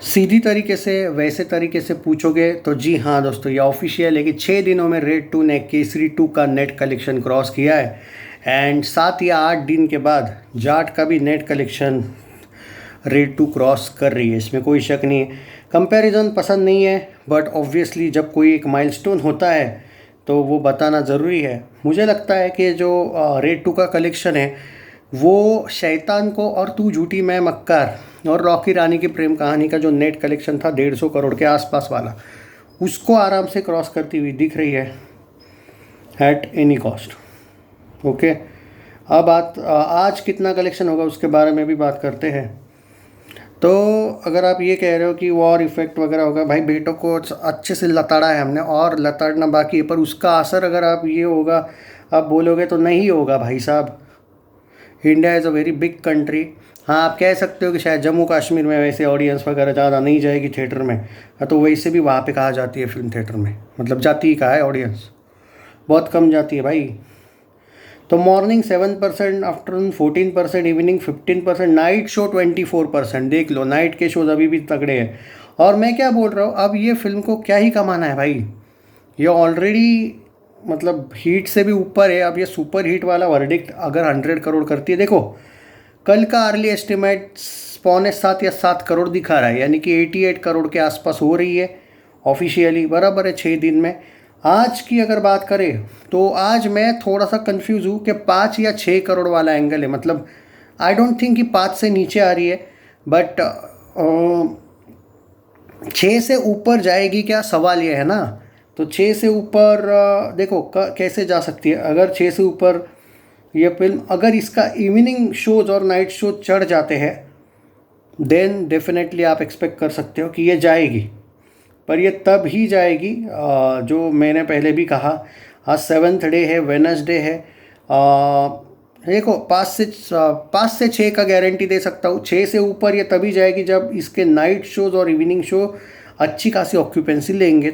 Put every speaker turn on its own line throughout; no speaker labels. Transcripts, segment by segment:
सीधी तरीके से वैसे तरीके से पूछोगे तो जी हाँ दोस्तों, ये ऑफिशियल है कि 6 दिनों में रेड 2 ने केसरी 2 का नेट कलेक्शन क्रॉस किया है। एंड 7 या 8 दिन के बाद जाट का भी नेट कलेक्शन रेड 2 क्रॉस कर रही है, इसमें कोई शक नहीं है। कंपैरिजन पसंद नहीं है, बट ऑब्वियसली जब कोई एक माइलस्टोन होता है तो वो बताना ज़रूरी है। मुझे लगता है कि जो रेड 2 का कलेक्शन है वो शैतान को और तू झूठी मैं मक्कार और रॉकी रानी की प्रेम कहानी का जो नेट कलेक्शन था 150 करोड़ के आसपास वाला, उसको आराम से क्रॉस करती हुई दिख रही है एट एनी कॉस्ट। ओके, अब आज कितना कलेक्शन होगा उसके बारे में भी बात करते हैं। तो अगर आप ये कह रहे हो कि वॉर इफेक्ट वगैरह होगा, भाई बेटों को अच्छे से लताड़ा है हमने और लताड़ना बाकी है, पर उसका असर अगर आप ये होगा आप बोलोगे तो नहीं होगा भाई साहब। India is a very big country. हाँ, आप कह सकते हो कि शायद जम्मू कश्मीर में वैसे ऑडियंस वगैरह ज़्यादा नहीं जाएगी थिएटर में, तो वैसे भी वहाँ पे कहा जाती है फिल्म थिएटर में, मतलब जाती ही कहा है ऑडियंस, बहुत कम जाती है भाई। तो morning 7%, afternoon 14%, evening 15%, night show 24%। देख लो, नाइट के शोज अभी भी तगड़े हैं। और मैं क्या बोल रहा हूँ, अब ये फिल्म को क्या ही कमाना है भाई, ये ऑलरेडी मतलब हीट से भी ऊपर है। अब ये सुपर हीट वाला वर्डिक्ट अगर 100 करोड़ करती है, देखो कल का अर्ली एस्टिमेट 6.75 या 7 करोड़ दिखा रहा है, यानी कि 88 करोड़ के आसपास हो रही है ऑफिशियली, बराबर है 6 दिन में। आज की अगर बात करें तो आज मैं थोड़ा सा कंफ्यूज हूँ कि 5 या 6 करोड़ वाला एंगल है, मतलब आई डोंट थिंक कि 5 से नीचे आ रही है, बट 6 से ऊपर जाएगी क्या, सवाल ये है ना। तो 6 से ऊपर देखो कैसे जा सकती है। अगर 6 से ऊपर ये फिल्म, अगर इसका इवनिंग शोज और नाइट शो चढ़ जाते हैं देन डेफिनेटली आप एक्सपेक्ट कर सकते हो कि ये जाएगी, पर ये तब ही जाएगी जो मैंने पहले भी कहा, आज 7th डे है, वेडनेसडे है। देखो 5 से 6 का गारंटी दे सकता हूँ। 6 से ऊपर ये तभी जाएगी जब इसके नाइट शोज और इवनिंग शो अच्छी खासी ऑक्यूपेंसी लेंगे।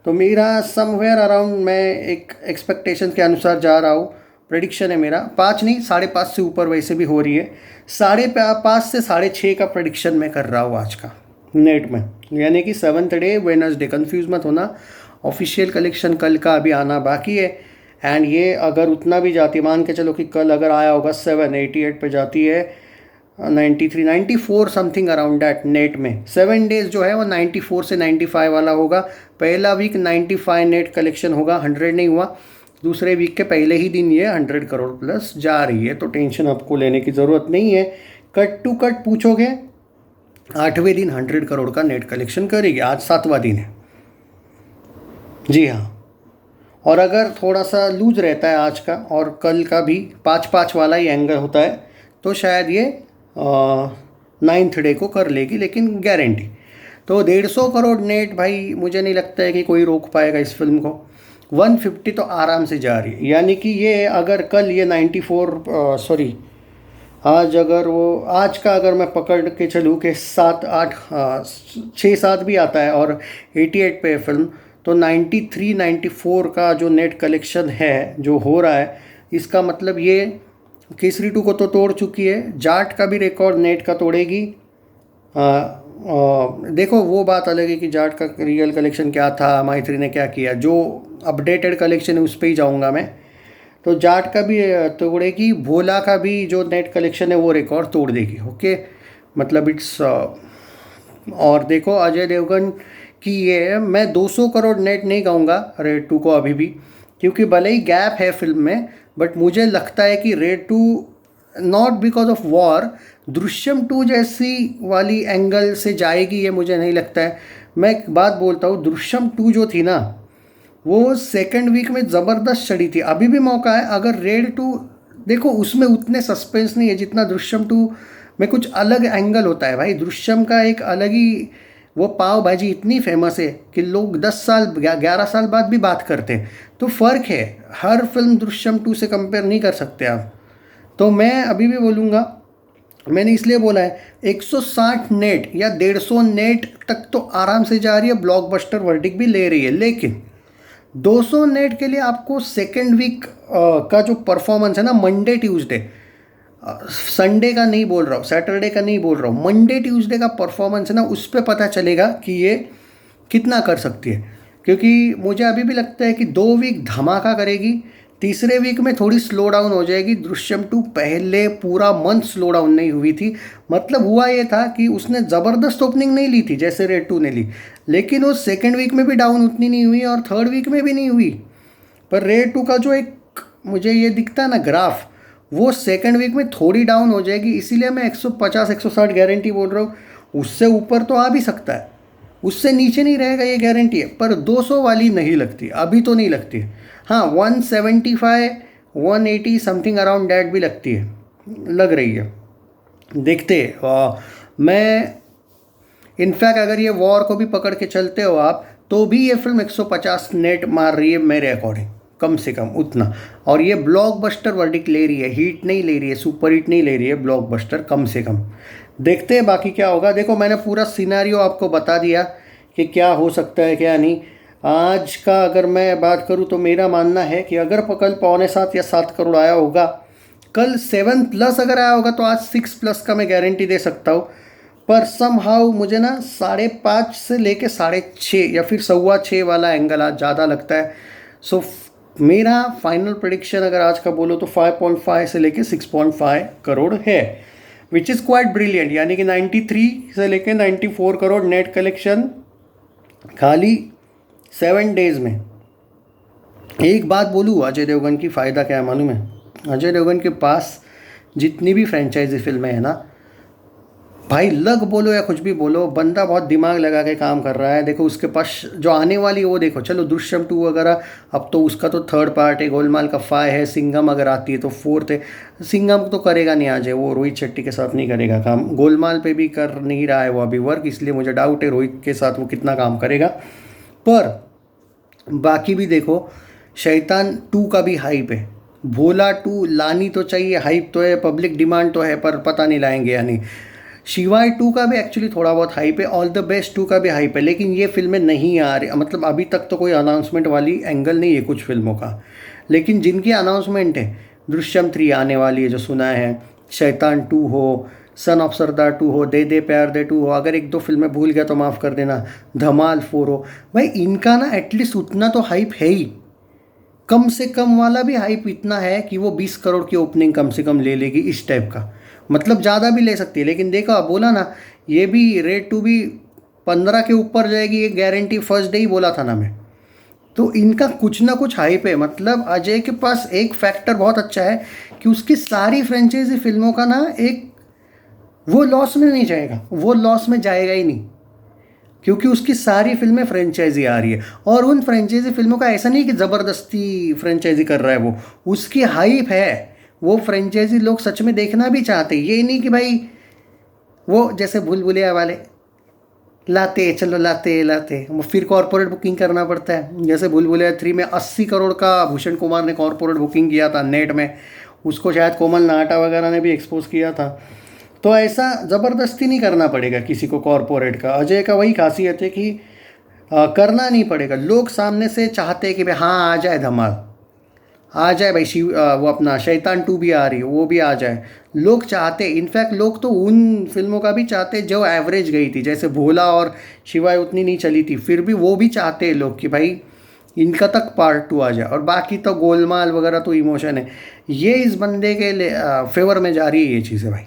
तो मेरा समवेयर अराउंड, मैं एक एक्सपेक्टेशन के अनुसार जा रहा हूँ, प्रेडिक्शन है मेरा 5 नहीं 5.5 से ऊपर वैसे भी हो रही है। 5.5 से 6.5 का प्रेडिक्शन मैं कर रहा हूँ आज का नेट में, यानी कि 7th डे वेडनेसडे। कंफ्यूज मत होना, ऑफिशियल कलेक्शन कल का अभी आना बाकी है। एंड ये अगर उतना भी जाती, मान के चलो कि कल अगर आया होगा 788 पे जाती है, 93 94 समथिंग अराउंड डैट नेट में। 7 डेज जो है वो 94 से 95 वाला होगा। पहला वीक 95 नेट कलेक्शन होगा, 100 नहीं हुआ। दूसरे वीक के पहले ही दिन ये 100 करोड़ प्लस जा रही है, तो टेंशन आपको लेने की ज़रूरत नहीं है। कट टू कट पूछोगे 8वें दिन 100 करोड़ का नेट कलेक्शन करेगी। आज 7वां दिन है, जी हाँ। और अगर थोड़ा सा लूज रहता है आज का और कल का भी 5-5 वाला ही एंगल होता है तो शायद ये 9th डे को कर लेगी, लेकिन गारंटी। तो 150 करोड़ नेट भाई, मुझे नहीं लगता है कि कोई रोक पाएगा इस फिल्म को। 150 तो आराम से जा रही है, यानी कि ये अगर कल ये 94 सॉरी आज का अगर मैं पकड़ के चलूँ कि 7-8 6-7 भी आता है और 88 पे फिल्म, तो 93-94 का जो नेट कलेक्शन है जो हो रहा है, इसका मतलब ये केसरी 2 को तो तोड़ चुकी है, जाट का भी रिकॉर्ड नेट का तोड़ेगी। देखो वो बात अलग है कि जाट का रियल कलेक्शन क्या था, माई3 ने क्या किया, जो अपडेटेड कलेक्शन है उस पर ही जाऊँगा मैं। तो जाट का भी तोड़ेगी, भोला का भी जो नेट कलेक्शन है वो रिकॉर्ड तोड़ देगी। ओके, मतलब इट्स और देखो अजय देवगन की ये, मैं 200 करोड़ नेट नहीं कहूँगा रेड 2 को अभी भी, क्योंकि भले ही गैप है फिल्म में, बट मुझे लगता है कि red 2 not because of war, Drishyam 2 जैसी वाली एंगल से जाएगी ये मुझे नहीं लगता है। मैं एक बात बोलता हूँ, दृश्यम 2 जो थी ना वो सेकंड वीक में ज़बरदस्त चढ़ी थी। अभी भी मौका है, अगर रेड 2 देखो उसमें उतने सस्पेंस नहीं है जितना दृश्यम 2 में, कुछ अलग एंगल होता है भाई। दृश्यम का एक अलग ही, वो पाव भाजी इतनी फेमस है कि लोग 10 साल 11 साल बाद भी बात करते हैं। तो फ़र्क है, हर फिल्म दृश्यम 2 से कंपेयर नहीं कर सकते आप। तो मैं अभी भी बोलूँगा, मैंने इसलिए बोला है 160 नेट या 150 नेट तक तो आराम से जा रही है, ब्लॉकबस्टर वर्डिक्ट भी ले रही है, लेकिन 200 नेट के लिए आपको सेकेंड वीक का जो परफॉर्मेंस है ना, मंडे ट्यूसडे, संडे का नहीं बोल रहा हूँ, सैटरडे का नहीं बोल रहा हूँ, मंडे ट्यूसडे का परफॉर्मेंस है ना, उस पर पता चलेगा कि ये कितना कर सकती है। क्योंकि मुझे अभी भी लगता है कि 2 वीक धमाका करेगी, तीसरे वीक में थोड़ी स्लो डाउन हो जाएगी। दृश्यम 2 पहले पूरा मंथ स्लो डाउन नहीं हुई थी। मतलब हुआ ये था कि उसने ज़बरदस्त ओपनिंग नहीं ली थी जैसे रेड 2 ने ली, लेकिन वो सेकेंड वीक में भी डाउन उतनी नहीं हुई और थर्ड वीक में भी नहीं हुई। पर रेड 2 का जो एक मुझे ये दिखता है ना ग्राफ, वो सेकेंड वीक में थोड़ी डाउन हो जाएगी, इसीलिए मैं 150 160 गारंटी बोल रहा हूँ। उससे ऊपर तो आ भी सकता है, उससे नीचे नहीं रहेगा ये गारंटी है, पर 200 वाली नहीं लगती, अभी तो नहीं लगती है। हाँ 175 180 समथिंग अराउंड डैट भी लगती है, लग रही है, देखते हैं। मैं इनफैक्ट अगर ये वॉर को भी पकड़ के चलते हो आप, तो भी ये फिल्म 150 नेट मार रही है मेरे अकॉर्डिंग, कम से कम उतना। और ये ब्लॉकबस्टर वर्डिक्ट ले रही है, हीट नहीं ले रही है, सुपर हिट नहीं ले रही है, ब्लॉकबस्टर कम से कम। देखते हैं बाकी क्या होगा। देखो मैंने पूरा सिनेरियो आपको बता दिया कि क्या हो सकता है क्या नहीं। आज का अगर मैं बात करूँ तो मेरा मानना है कि अगर कल 6.25 या 7 करोड़ आया होगा, कल 7+ अगर आया होगा तो आज 6+ का मैं गारंटी दे सकता हूँ। पर सम हाउ मुझे ना 5.5 से लेके 6.5 या फिर 6.25 वाला एंगल आज ज़्यादा लगता है। सो मेरा फाइनल प्रेडिक्शन अगर आज का बोलो तो 5.5 से लेके 6.5 करोड़ है, विच इज़ क्वाइट ब्रिलियंट। यानी कि 93 से लेके 94 करोड़ नेट कलेक्शन खाली 7 डेज में। एक बात बोलूँ, अजय देवगन की फ़ायदा क्या है मालूम है? अजय देवगन के पास जितनी भी फ्रेंचाइजी फिल्में हैं ना भाई, लग बोलो या कुछ भी बोलो, बंदा बहुत दिमाग लगा के काम कर रहा है। देखो उसके पास जो आने वाली वो देखो, चलो दृश्यम 2 वगैरह, अब तो उसका तो थर्ड पार्ट है, गोलमाल का 5 है, सिंघम अगर आती है तो 4th है। सिंघम तो करेगा नहीं आज है, वो रोहित शेट्टी के साथ नहीं करेगा काम, गोलमाल पे भी कर नहीं रहा है वो अभी वर्क, इसलिए मुझे डाउट है रोहित के साथ वो कितना काम करेगा। पर बाकी भी देखो, शैतान 2 का भी हाइप है, भोला 2 लानी तो चाहिए, हाइप तो है, पब्लिक डिमांड तो है, पर पता नहीं लाएंगे या नहीं। शिवाय 2 का भी एक्चुअली थोड़ा बहुत हाइप है, ऑल द बेस्ट 2 का भी हाइप है, लेकिन ये फिल्में नहीं आ रही। मतलब अभी तक तो कोई अनाउंसमेंट वाली एंगल नहीं है कुछ फिल्मों का, लेकिन जिनकी अनाउंसमेंट है, दृश्यम 3 आने वाली है जो सुना है, शैतान 2 हो, सन ऑफ सरदार 2 हो, दे प्यार दे 2 हो, अगर 1-2 फिल्में भूल गया तो माफ़ कर देना, धमाल 4 हो, भाई इनका ना एटलीस्ट उतना तो हाइप है ही। कम से कम वाला भी हाइप इतना है कि वो 20 करोड़ की ओपनिंग कम से कम ले लेगी इस टाइप का। मतलब ज़्यादा भी ले सकती है, लेकिन देखो आप बोला ना, ये भी रेड 2 भी 15 के ऊपर जाएगी, ये गारंटी फर्स्ट डे ही बोला था ना मैं। तो इनका कुछ ना कुछ हाइप है। मतलब अजय के पास एक फैक्टर बहुत अच्छा है कि उसकी सारी फ्रेंचाइजी फिल्मों का ना एक, वो लॉस में नहीं जाएगा, वो लॉस में जाएगा ही नहीं, क्योंकि उसकी सारी फिल्में फ्रेंचाइजी आ रही है। और उन फ्रेंचाइजी फिल्मों का ऐसा नहीं कि ज़बरदस्ती फ्रेंचाइजी कर रहा है, वो उसकी हाइप है, वो फ्रेंचाइजी लोग सच में देखना भी चाहते हैं। ये नहीं कि भाई वो जैसे भूल भुलैया वाले लाते चलो लाते लाते, वो फिर कॉर्पोरेट बुकिंग करना पड़ता है। जैसे भूल भुलैया 3 में 80 करोड़ का भूषण कुमार ने कॉर्पोरेट बुकिंग किया था नेट में, उसको शायद कोमल नाहटा वगैरह ने भी एक्सपोज किया था। तो ऐसा ज़बरदस्ती नहीं करना पड़ेगा किसी को कॉर्पोरेट का। अजय का वही खासियत है कि करना नहीं पड़ेगा, लोग सामने से चाहते हैं कि भाई हाँ आ जाए धमाल, आ जाए भाई शिव, वो अपना शैतान 2 भी आ रही है वो भी आ जाए, लोग चाहते। इनफैक्ट लोग तो उन फिल्मों का भी चाहते जो एवरेज गई थी, जैसे भोला और शिवाय उतनी नहीं चली थी, फिर भी वो भी चाहते हैं लोग कि भाई इनका तक पार्ट 2 आ जाए। और बाकी तो गोलमाल वगैरह तो इमोशन है, ये इस बंदे के फेवर में जा रही है ये चीज़ें भाई।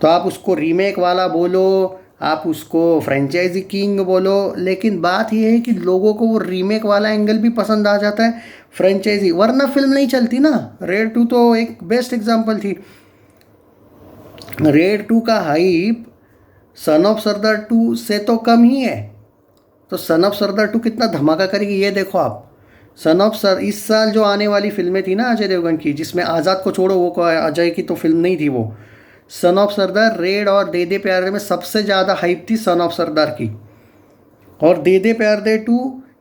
तो आप उसको रीमेक वाला बोलो, आप उसको फ्रेंचाइजी किंग बोलो, लेकिन बात यह है कि लोगों को वो रीमेक वाला एंगल भी पसंद आ जाता है, फ्रेंचाइजी, वरना फिल्म नहीं चलती ना। रेड 2 तो एक बेस्ट एग्जांपल थी। रेड 2 का हाइप सन ऑफ सरदार 2 से तो कम ही है, तो सन ऑफ सरदार 2 कितना धमाका करेगी ये देखो आप। सन ऑफ सर इस साल जो आने वाली फिल्में थी ना अजय देवगन की, जिसमें आज़ाद को छोड़ो, वो अजय की तो फिल्म नहीं थी वो, सन ऑफ सरदार, रेड और दे प्यार दे में सबसे ज़्यादा हाइप थी सन ऑफ सरदार की। और दे प्यार दे 2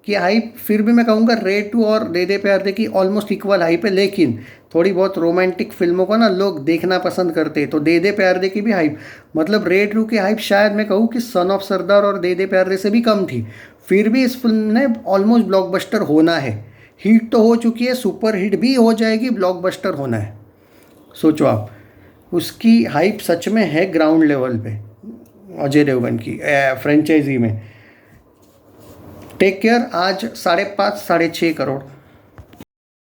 की हाइप फिर भी मैं कहूँगा रेड 2 और दे प्यार दे की ऑलमोस्ट इक्वल हाइप है, लेकिन थोड़ी बहुत रोमांटिक फिल्मों को ना लोग देखना पसंद करते हैं, तो दे प्यार दे की भी हाइप, मतलब रेड 2 की हाइप शायद मैं कहूँ कि सन ऑफ सरदार और दे प्यार दे से भी कम थी। फिर भी इस फिल्म ने ऑलमोस्ट ब्लॉकबस्टर होना है, हिट तो हो चुकी है, सुपर हिट भी हो जाएगी, ब्लॉकबस्टर होना है। सोचो आप, उसकी हाइप सच में है ग्राउंड लेवल पे अजय देवगन की फ्रेंचाइजी में। टेक केयर आज 5.5 6.5 करोड़